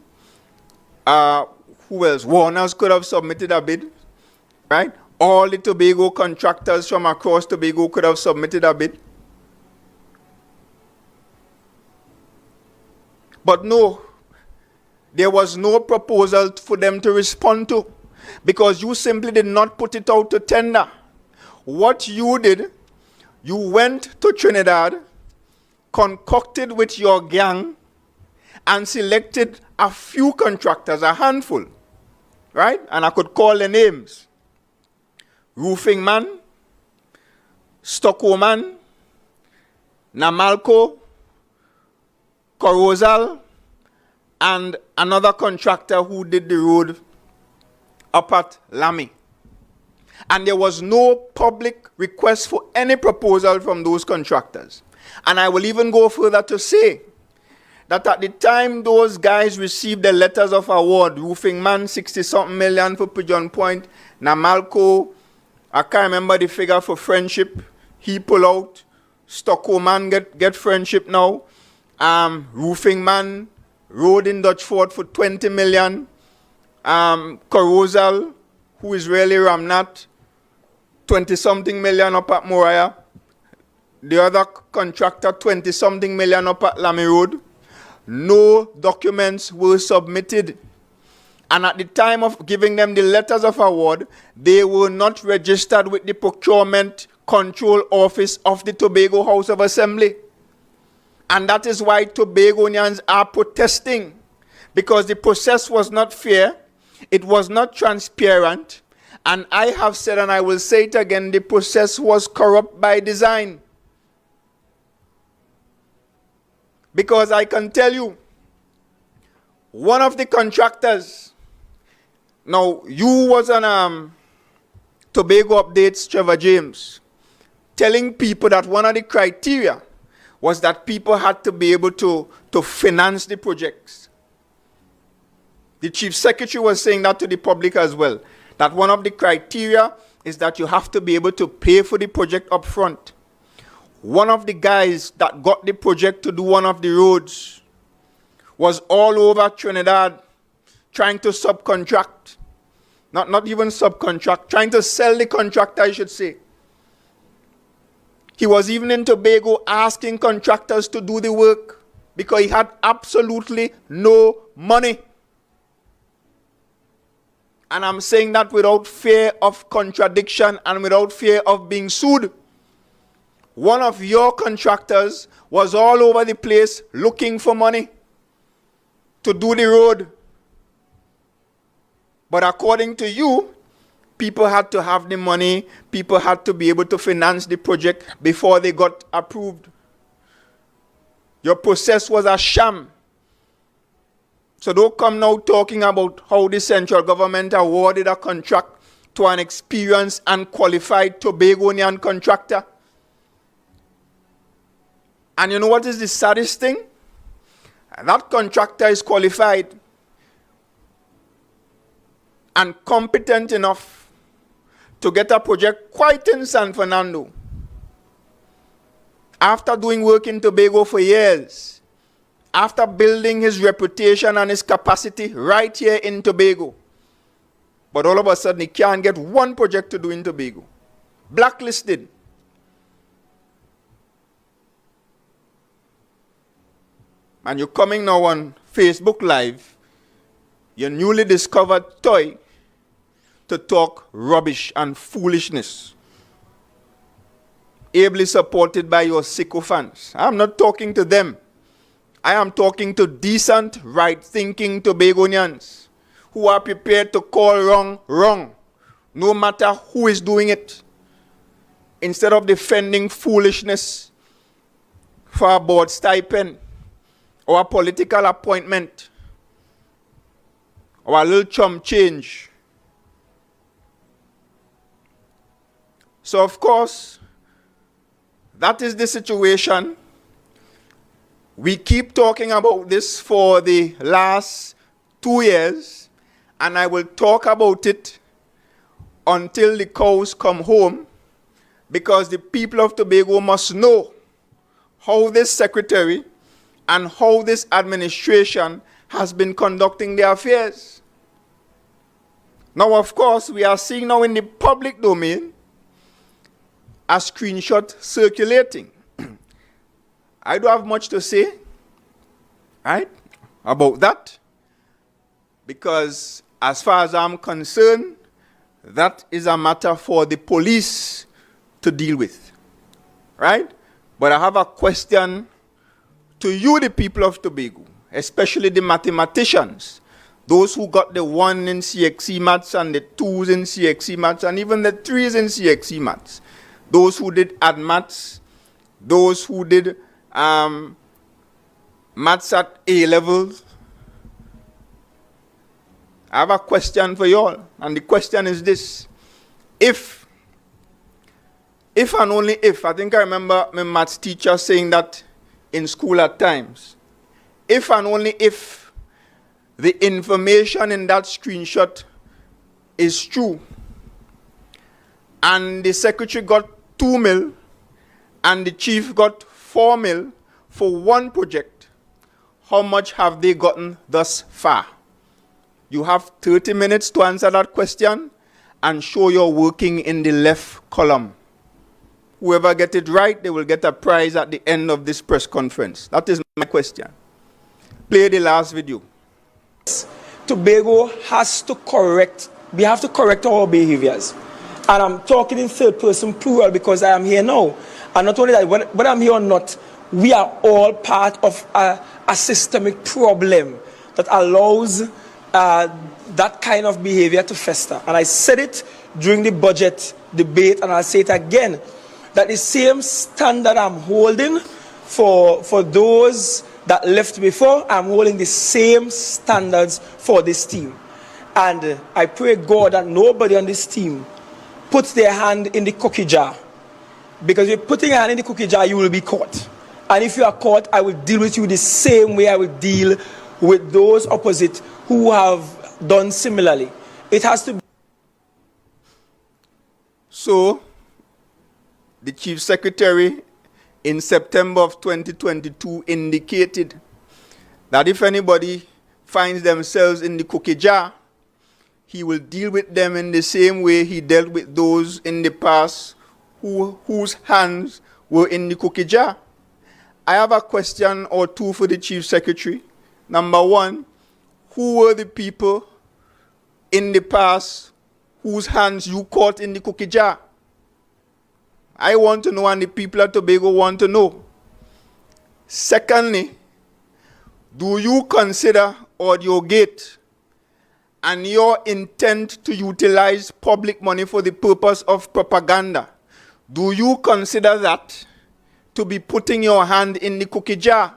Who else? Warners could have submitted a bid. right? All the Tobago contractors from across Tobago could have submitted a bid. But no, there was no proposal for them to respond to because you simply did not put it out to tender. What you did, you went to Trinidad, concocted with your gang, and selected a few contractors, a handful, right? And I could call the names. Roofing Man, Stucco Man, Namalco, Corozal, and another contractor who did the road up at Lamy. And there was no public request for any proposal from those contractors. And I will even go further to say that at the time those guys received the letters of award, Roofing Man, 60-something million for Pigeon Point, Namalco, I can't remember the figure for Friendship, he pull out, Stucco Man get Friendship now, Roofing Man, Road in Dutchford for 20 million, Corozal, who is really Ramnat, 20-something million up at Moriah, the other contractor, 20-something million up at Lamy Road. No documents were submitted. And at the time of giving them the letters of award, they were not registered with the Procurement Control Office of the Tobago House of Assembly. And that is why Tobagonians are protesting, because the process was not fair, it was not transparent, and I have said, and I will say it again, the process was corrupt by design. Because I can tell you, one of the contractors, now you was on Tobago Updates, Trevor James, telling people that one of the criteria was that people had to be able to finance the projects. The Chief Secretary was saying that to the public as well, that one of the criteria is that you have to be able to pay for the project up front. One of the guys that got the project to do one of the roads was all over Trinidad trying to subcontract. Not even subcontract, trying to sell the contractor, I should say. He was even in Tobago asking contractors to do the work because he had absolutely no money. And I'm saying that without fear of contradiction and without fear of being sued. One of your contractors was all over the place looking for money to do the road. But according to you, people had to have the money, people had to be able to finance the project before they got approved. Your process was a sham. So don't come now talking about how the central government awarded a contract to an experienced and qualified Tobagonian contractor. And you know what is the saddest thing? That contractor is qualified and competent enough to get a project quite in San Fernando. After doing work in Tobago for years, after building his reputation and his capacity right here in Tobago. But all of a sudden, he can't get one project to do in Tobago. Blacklisted. And you're coming now on Facebook Live, your newly discovered toy, to talk rubbish and foolishness. Ably supported by your sycophants. I'm not talking to them. I am talking to decent, right-thinking Tobagonians who are prepared to call wrong, wrong, no matter who is doing it, instead of defending foolishness for a board stipend or a political appointment or a little chump change. So, of course, that is the situation. We keep talking about this for the last 2 years, and I will talk about it until the cows come home, because the people of Tobago must know how this secretary and how this administration has been conducting their affairs. Now, of course, we are seeing now in the public domain a screenshot circulating. I don't have much to say, right, about that, because as far as I'm concerned, that is a matter for the police to deal with, right? But I have a question to you, the people of Tobago, especially the mathematicians, those who got the 1 in CXC maths and the 2s in CXC maths and even the 3s in CXC maths, those who did add maths, those who did maths at A levels. I have a question for you all, and the question is this. If and only if, I think I remember my maths teacher saying that in school at times, if and only if the information in that screenshot is true, and the secretary got 2 mil, and the chief got 4 mil for one project, how much have they gotten thus far? You have 30 minutes to answer that question and show you're working in the left column. Whoever gets it right, they will get a prize at the end of this press conference. That is my question. Play the last video. Tobago has to correct, we have to correct our behaviors. And I'm talking in third person plural because I am here now. And not only that, whether I'm here or not, we are all part of a systemic problem that allows that kind of behavior to fester. And I said it during the budget debate, and I'll say it again, that the same standard I'm holding for those that left before, I'm holding the same standards for this team. And I pray God that nobody on this team puts their hand in the cookie jar. Because if you're putting your hand in the cookie jar, you will be caught. And if you are caught, I will deal with you the same way I will deal with those opposite who have done similarly. It has to be. So, the Chief Secretary in September of 2022 indicated that if anybody finds themselves in the cookie jar, he will deal with them in the same way he dealt with those in the past whose hands were in the cookie jar. I have a question or two for the Chief Secretary. Number one, who were the people in the past whose hands you caught in the cookie jar? I want to know, and the people of Tobago want to know. Secondly, do you consider Audio Gate and your intent to utilize public money for the purpose of propaganda, do you consider that to be putting your hand in the cookie jar?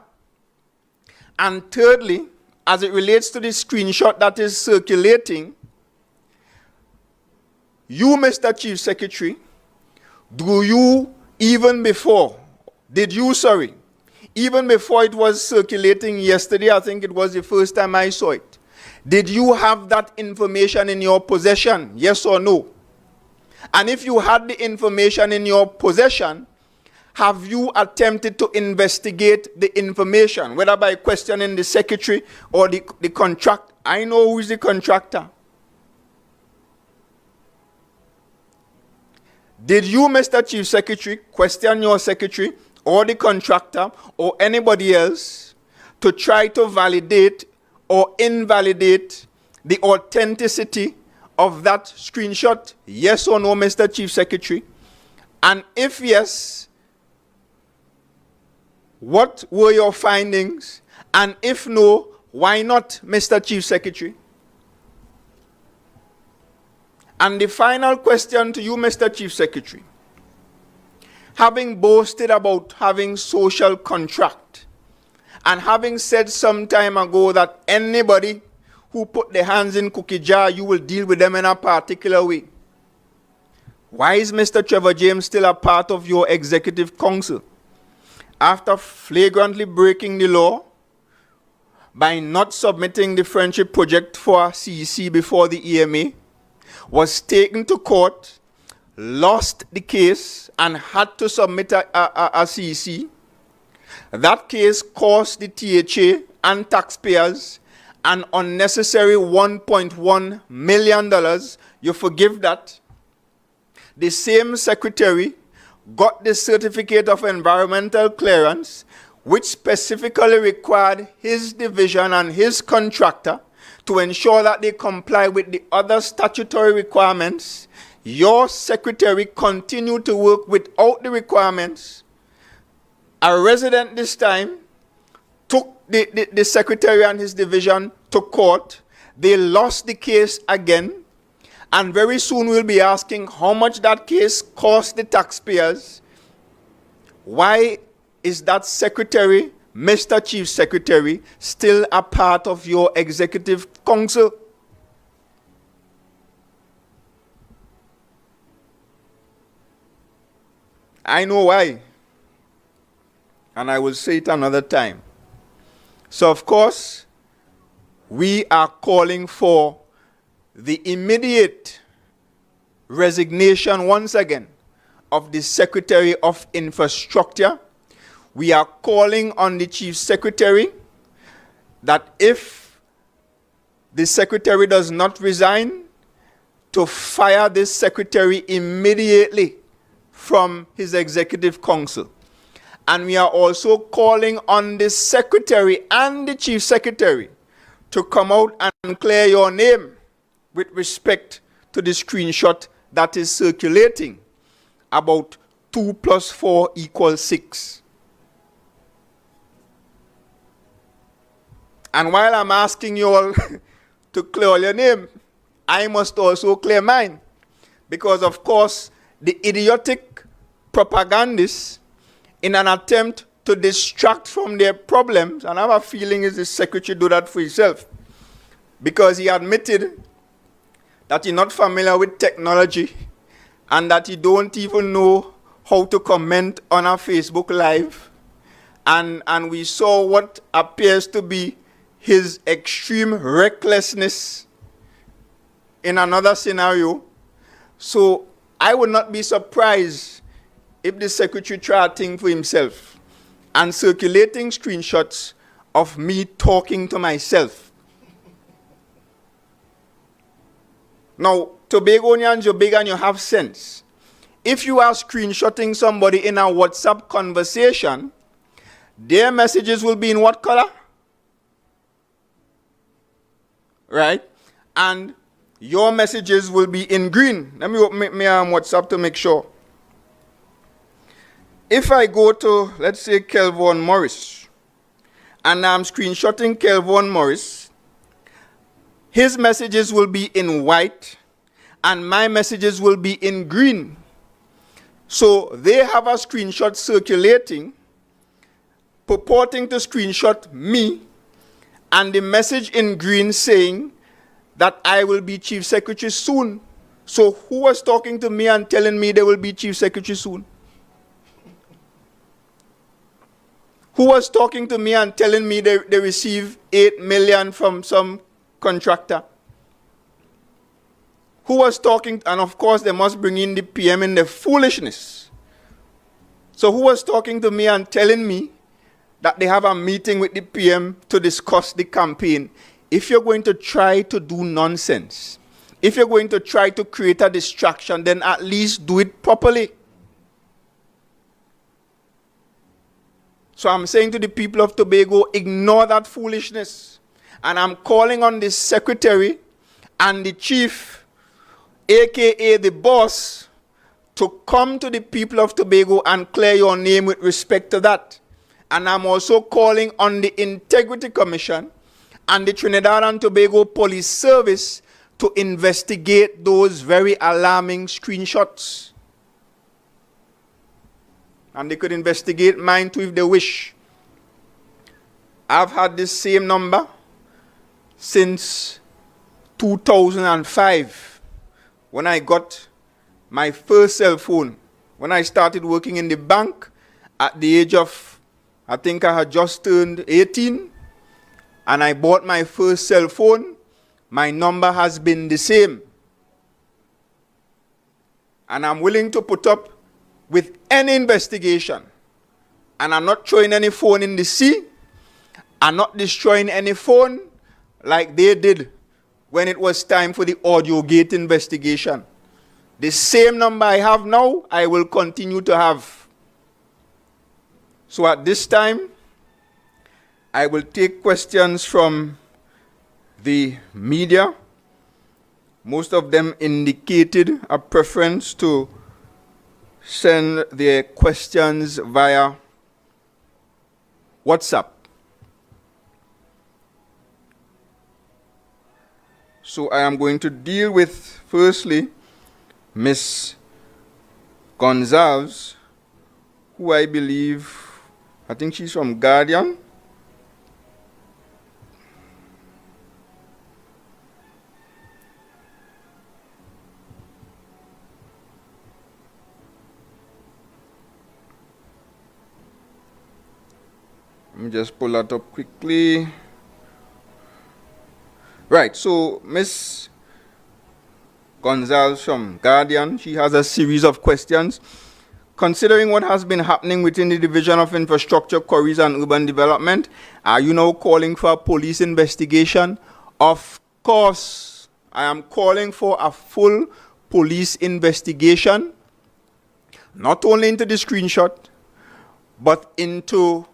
And thirdly, as it relates to the screenshot that is circulating, you, Mr. Chief Secretary, even before it was circulating yesterday, I think it was the first time I saw it, did you have that information in your possession, yes or no? And if you had the information in your possession, have you attempted to investigate the information, whether by questioning the secretary or the contract? I know who is the contractor. Did you, Mr. Chief Secretary, question your secretary or the contractor or anybody else to try to validate or invalidate the authenticity of that screenshot? Yes or no, Mr. Chief Secretary? And if yes, what were your findings? And if no, why not, Mr. Chief Secretary? And the final question to you, Mr. Chief Secretary. Having boasted about having social contract, and having said some time ago that anybody who put their hands in cookie jar, you will deal with them in a particular way, why is Mr. Trevor James still a part of your executive council? After flagrantly breaking the law by not submitting the friendship project for CEC before the EMA, was taken to court, lost the case, and had to submit a CEC. That case cost the THA and taxpayers an unnecessary $1.1 million, you forgive that. The same secretary got the certificate of environmental clearance, which specifically required his division and his contractor to ensure that they comply with the other statutory requirements. Your secretary continued to work without the requirements. A resident this time took the secretary and his division to court. They lost the case again. And very soon we'll be asking how much that case cost the taxpayers. Why is that secretary, Mr. Chief Secretary, still a part of your executive council? I know why. And I will say it another time. So, of course, we are calling for the immediate resignation once again of the Secretary of Infrastructure. We are calling on the Chief Secretary that if the Secretary does not resign, to fire this Secretary immediately from his Executive Council. And we are also calling on the Secretary and the Chief Secretary to come out and clear your name with respect to the screenshot that is circulating about 2 + 4 = 6. And while I'm asking you all to clear your name, I must also clear mine. Because, of course, the idiotic propagandists, in an attempt to distract from their problems, and I have a feeling is the secretary do that for himself, because he admitted that he's not familiar with technology and that he don't even know how to comment on a Facebook Live. And we saw what appears to be his extreme recklessness in another scenario. So I would not be surprised if the secretary tried a thing for himself and circulating screenshots of me talking to myself. Now, Tobagonians, you're big and you have sense. If you are screenshotting somebody in a WhatsApp conversation, their messages will be in what color? Right? And your messages will be in green. Let me open my WhatsApp to make sure. If I go to, let's say, Kelvin Morris, and I'm screenshotting Kelvin Morris, his messages will be in white, and my messages will be in green. So they have a screenshot circulating, purporting to screenshot me, and the message in green saying that I will be Chief Secretary soon. So who was talking to me and telling me they will be Chief Secretary soon? Who was talking to me and telling me they receive 8 million from some contractor? Who was talking, and of course they must bring in the PM in the foolishness. So who was talking to me and telling me that they have a meeting with the PM to discuss the campaign? If you're going to try to do nonsense, if you're going to try to create a distraction, then at least do it properly. So I'm saying to the people of Tobago, ignore that foolishness. And I'm calling on the secretary and the chief, aka the boss, to come to the people of Tobago and clear your name with respect to that. And I'm also calling on the Integrity Commission and the Trinidad and Tobago Police Service to investigate those very alarming screenshots. And they could investigate mine too if they wish. I've had this same number since 2005, when I got my first cell phone. When I started working in the bank at the age of, I think I had just turned 18, and I bought my first cell phone, my number has been the same. And I'm willing to put up with any investigation. And I'm not throwing any phone in the sea. I'm not destroying any phone. like they did when it was time for the AudioGate investigation. The same number I have now, I will continue to have. So at this time, I will take questions from the media. Most of them indicated a preference to send their questions via WhatsApp. So I am going to deal with, firstly, Ms. Gonzalez, who I think she's from Guardian. Let me just pull that up quickly. Right, so Ms. Gonzalez from Guardian, she has a series of questions. Considering what has been happening within the Division of Infrastructure, Quarries and Urban Development, are you now calling for a police investigation? Of course, I am calling for a full police investigation, not only into the screenshot, but into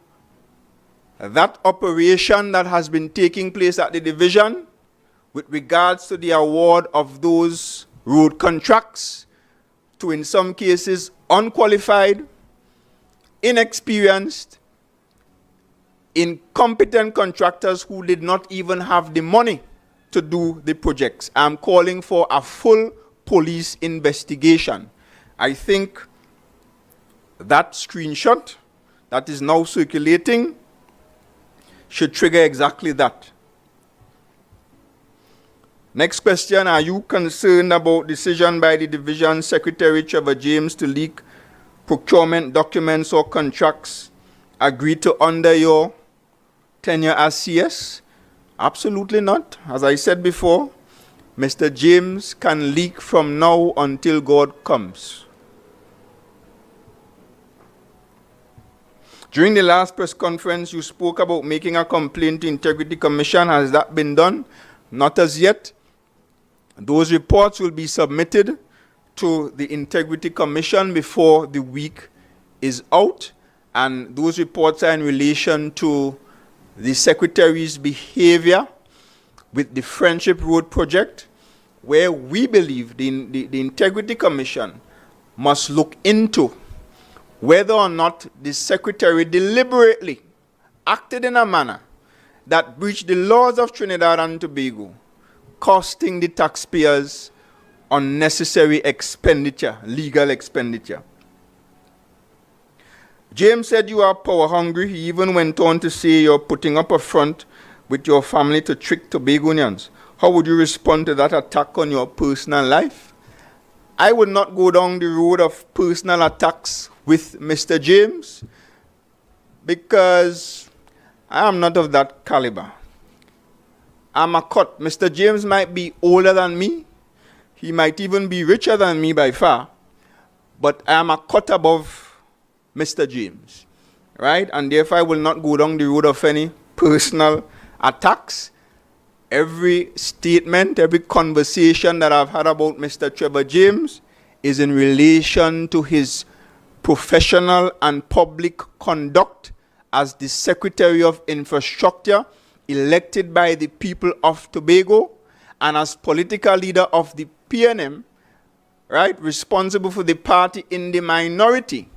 that operation that has been taking place at the division with regards to the award of those road contracts to, in some cases, unqualified, inexperienced, incompetent contractors who did not even have the money to do the projects. I'm calling for a full police investigation. I think that screenshot that is now circulating should trigger exactly that. Next question, are you concerned about decision by the Division Secretary Trevor James to leak procurement documents or contracts agreed to under your tenure as CS? Absolutely not. As I said before, Mr. James can leak from now until God comes. During the last press conference, you spoke about making a complaint to Integrity Commission. Has that been done? Not as yet. Those reports will be submitted to the Integrity Commission before the week is out, and those reports are in relation to the Secretary's behavior with the Friendship Road project, where we believe the Integrity Commission must look into whether or not the Secretary deliberately acted in a manner that breached the laws of Trinidad and Tobago, costing the taxpayers unnecessary expenditure, legal expenditure. James said you are power hungry. He even went on to say you're putting up a front with your family to trick Tobagonians. How would you respond to that attack on your personal life? I would not go down the road of personal attacks with Mr. James because I am not of that caliber. I'm a cut. Mr. James might be older than me. He might even be richer than me by far. But I am a cut above Mr. James. Right? And therefore I will not go down the road of any personal attacks. Every statement, every conversation that I've had about Mr. Trevor James is in relation to his professional and public conduct as the Secretary of Infrastructure, elected by the people of Tobago, and as political leader of the PNM, right, responsible for the party in the minority.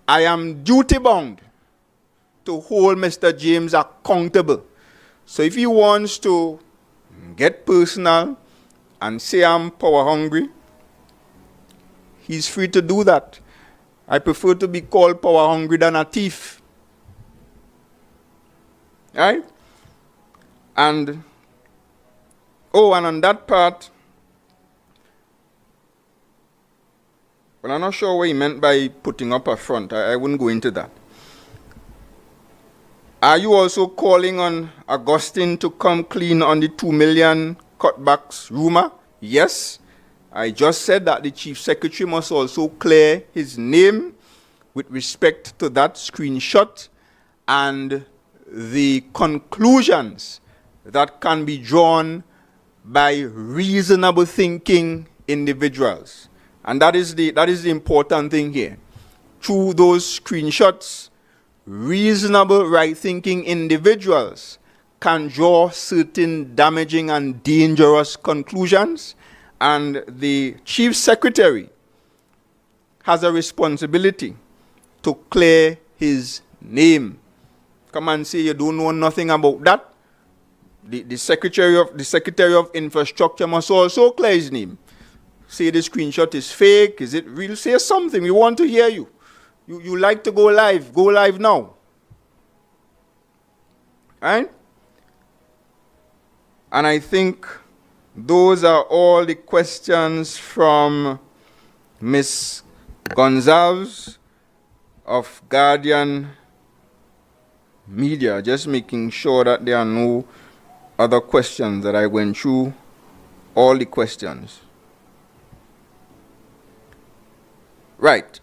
I am duty-bound to hold Mr. James accountable. So if he wants to get personal and say I'm power hungry, he's free to do that. I prefer to be called power hungry than a thief. Right? And on that part, well, I'm not sure what he meant by putting up a front. I wouldn't go into that. Are you also calling on Augustine to come clean on the 2 million cutbacks rumor? Yes. I just said that the Chief Secretary must also clear his name with respect to that screenshot and the conclusions that can be drawn by reasonable thinking individuals. And that is the important thing here. Through those screenshots, reasonable right-thinking individuals can draw certain damaging and dangerous conclusions, and the Chief Secretary has a responsibility to clear his name. Come and say you don't know nothing about that. The Secretary of Infrastructure must also clear his name. Say the screenshot is fake, is it real? Say something, we want to hear you. You like to go live now. Right? And I think those are all the questions from Ms. Gonzalez of Guardian Media. Just making sure that there are no other questions, that I went through all the questions. Right.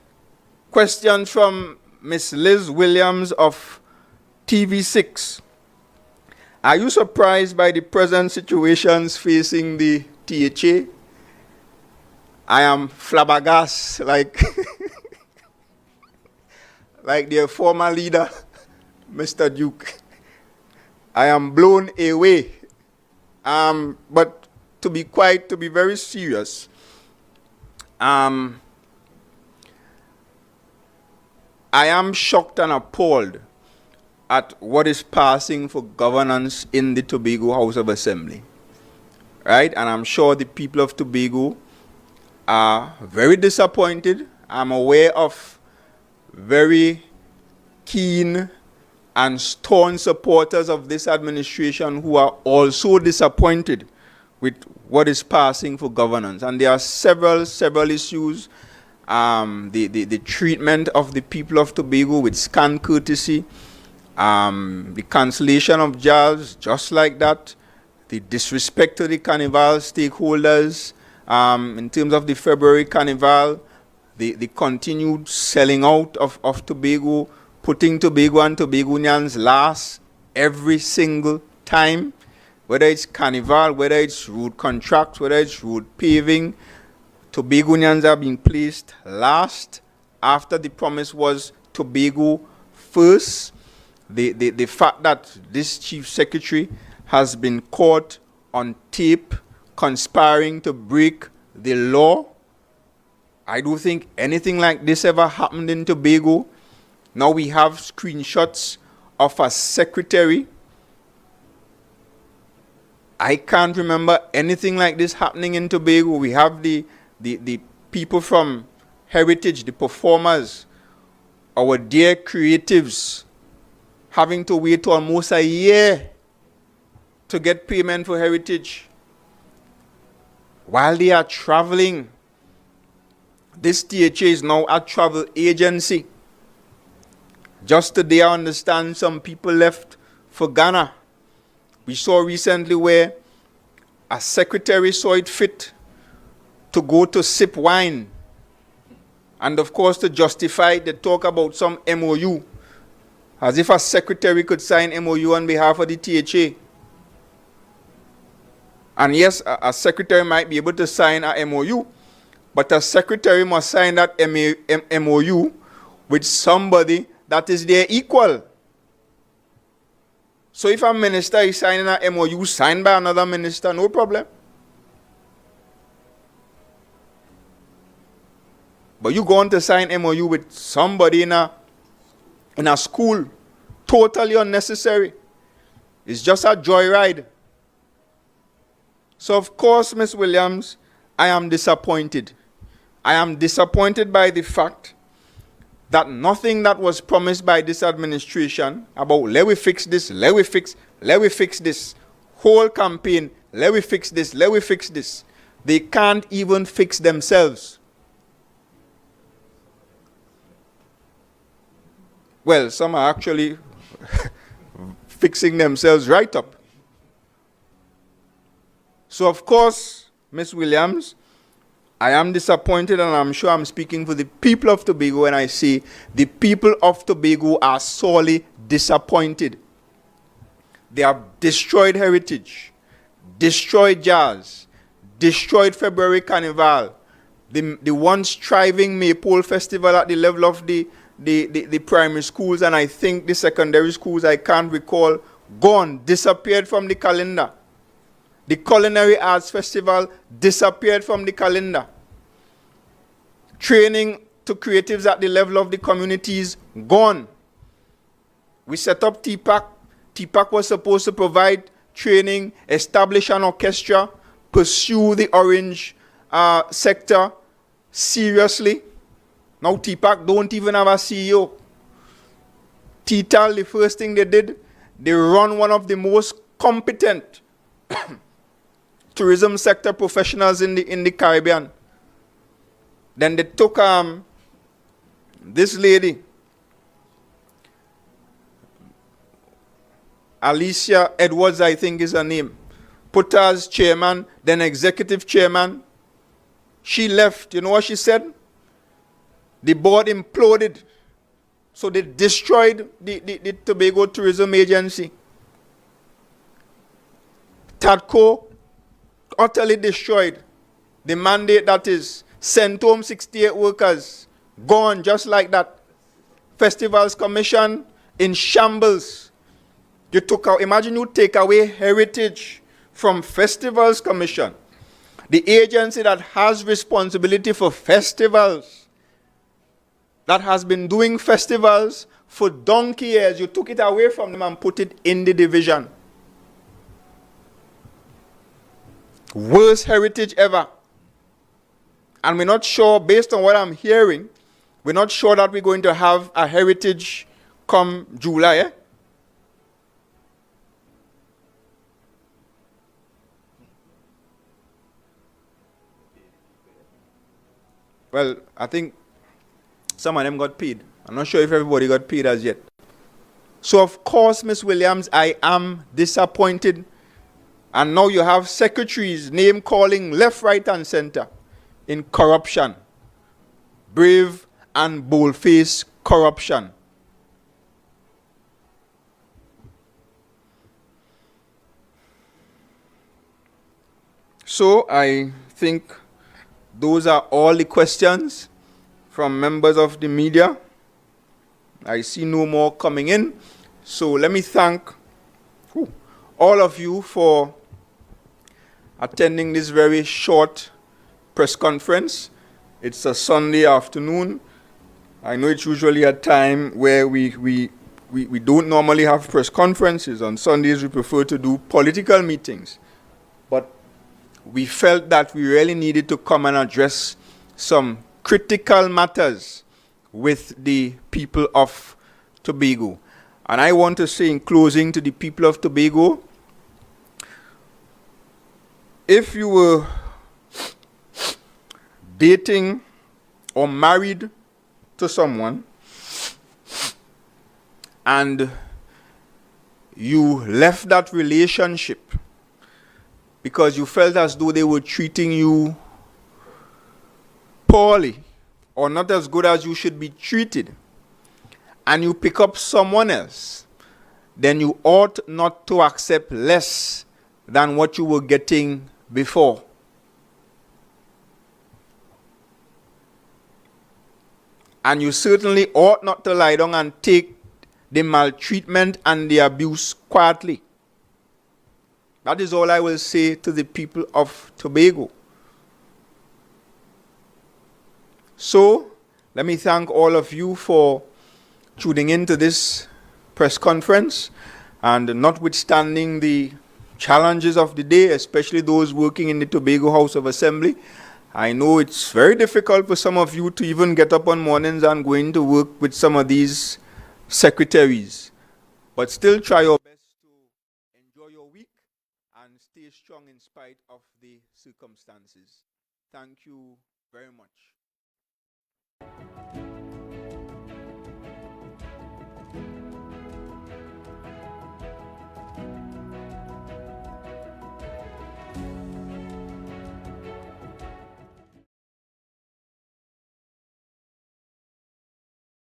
Question from Ms. Liz Williams of TV6. Are you surprised by the present situations facing the THA? I am flabbergasted, like their former leader, Mr. Duke. I am blown away. But to be very serious, I am shocked and appalled at what is passing for governance in the Tobago House of Assembly. Right? And I'm sure the people of Tobago are very disappointed. I'm aware of very keen and staunch supporters of this administration who are also disappointed with what is passing for governance. And there are several issues. The treatment of the people of Tobago with scant courtesy, the cancellation of jobs just like that, the disrespect to the Carnival stakeholders in terms of the February Carnival, the continued selling out of Tobago, putting Tobago and Tobagonians last every single time, whether it's Carnival, whether it's road contracts, whether it's road paving. Tobagonians are being placed last after the promise was Tobago first. The fact that this Chief Secretary has been caught on tape conspiring to break the law. I don't think anything like this ever happened in Tobago. Now we have screenshots of a secretary. I can't remember anything like this happening in Tobago. We have the people from Heritage, the performers, our dear creatives, having to wait almost a year to get payment for Heritage while they are traveling. This THA is now a travel agency. Just today, I understand some people left for Ghana. We saw recently where a secretary saw it fit to go to sip wine. And of course, to justify the talk about some MOU, as if a secretary could sign MOU on behalf of the THA. And yes, a secretary might be able to sign a MOU, but a secretary must sign that MOU with somebody that is their equal. So if a minister is signing an MOU signed by another minister, no problem. But you going to sign MOU with somebody in a school, totally unnecessary. It's just a joyride. So of course, Ms. Williams, I am disappointed. I am disappointed by the fact that nothing that was promised by this administration about let we fix this, let we fix this, whole campaign, let we fix this, they can't even fix themselves. Well, some are actually fixing themselves right up. So of course, Ms. Williams, I am disappointed, and I'm sure I'm speaking for the people of Tobago when I say the people of Tobago are sorely disappointed. They have destroyed heritage, destroyed jazz, destroyed February Carnival, the once thriving Maypole Festival at the level of the primary schools, and I think the secondary schools, I can't recall, gone, disappeared from the calendar. The Culinary Arts Festival disappeared from the calendar. Training to creatives at the level of the communities, gone. We set up TPAC. TPAC was supposed to provide training, establish an orchestra, pursue the orange sector seriously. Now TPAC don't even have a CEO. TTAL, the first thing they did, they run one of the most competent tourism sector professionals in the Caribbean. Then they took this lady, Alicia Edwards, I think is her name, put her as chairman, then executive chairman. She left. You know what she said? The board imploded. So they destroyed the Tobago Tourism Agency. TADCO, utterly destroyed. The mandate, that is, sent home 68 workers, gone just like that. Festivals Commission in shambles. You took out, imagine you take away heritage from Festivals Commission, the agency that has responsibility for festivals, that has been doing festivals for donkey years. You took it away from them and put it in the division. Worst heritage ever. And we're not sure, based on what I'm hearing, we're not sure that we're going to have a heritage come July. Eh? Well, I think some of them got paid. I'm not sure if everybody got paid as yet. So, of course, Ms. Williams, I am disappointed. And now you have secretaries name calling left, right, and center in corruption. Brave and bold-faced corruption. So, I think those are all the questions from members of the media. I see no more coming in. So let me thank all of you for attending this very short press conference. It's a Sunday afternoon. I know it's usually a time where we don't normally have press conferences. On Sundays we prefer to do political meetings. But we felt that we really needed to come and address some critical matters with the people of Tobago. And I want to say in closing to the people of Tobago, if you were dating or married to someone and you left that relationship because you felt as though they were treating you poorly or not as good as you should be treated, and you pick up someone else, then you ought not to accept less than what you were getting before. And you certainly ought not to lie down and take the maltreatment and the abuse quietly. That is all I will say to the people of Tobago. So, let me thank all of you for tuning in to this press conference. And notwithstanding the challenges of the day, especially those working in the Tobago House of Assembly, I know it's very difficult for some of you to even get up on mornings and go into work with some of these secretaries. But still try your best to enjoy your week and stay strong in spite of the circumstances. Thank you very much.